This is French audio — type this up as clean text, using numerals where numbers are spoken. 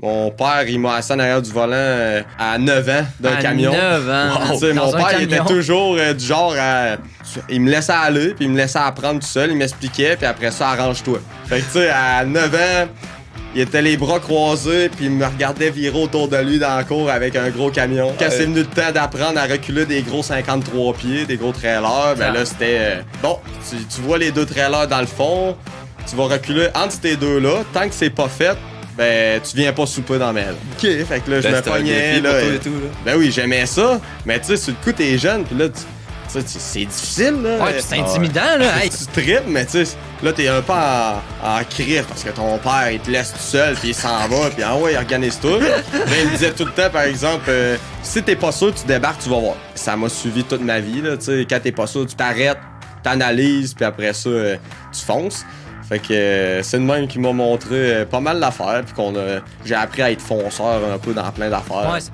Mon père, il m'a assis en arrière du volant à 9 ans d'un camion. 9 ans. Tu sais, mon Dans un père, il était camion. toujours du genre à... Il me laissait aller, puis il me laissait apprendre tout seul, il m'expliquait, puis après ça, arrange-toi. Fait que tu sais, à 9 ans, il était les bras croisés, puis il me regardait virer autour de lui dans la cour avec un gros camion. Quand c'est venu le temps d'apprendre à reculer des gros 53 pieds, des gros trailers, ben là, c'était... bon, tu vois les deux trailers dans le fond, tu vas reculer entre ces deux-là, tant que c'est pas fait, ben, tu viens pas souper dans la maison. OK, fait que là, je me pognais, là. Et tout, là. Ben oui, j'aimais ça, mais tu sais, sur le coup, t'es jeune, pis là, c'est difficile, là. Ouais, pis c'est intimidant, là. Hey. Tu tripes, mais tu sais, là, t'es un peu en crise parce que ton père, il te laisse tout seul, puis il s'en va, puis ah ouais, il organise tout. Là, il me disait tout le temps, par exemple, si t'es pas sûr, tu débarques, tu vas voir. Ça m'a suivi toute ma vie, là, tu sais, quand t'es pas sûr, tu t'arrêtes, t'analyses, puis après ça, tu fonces. Fait que c'est le même qui m'a montré pas mal d'affaires, puis j'ai appris à être fonceur un peu dans plein d'affaires. Ouais,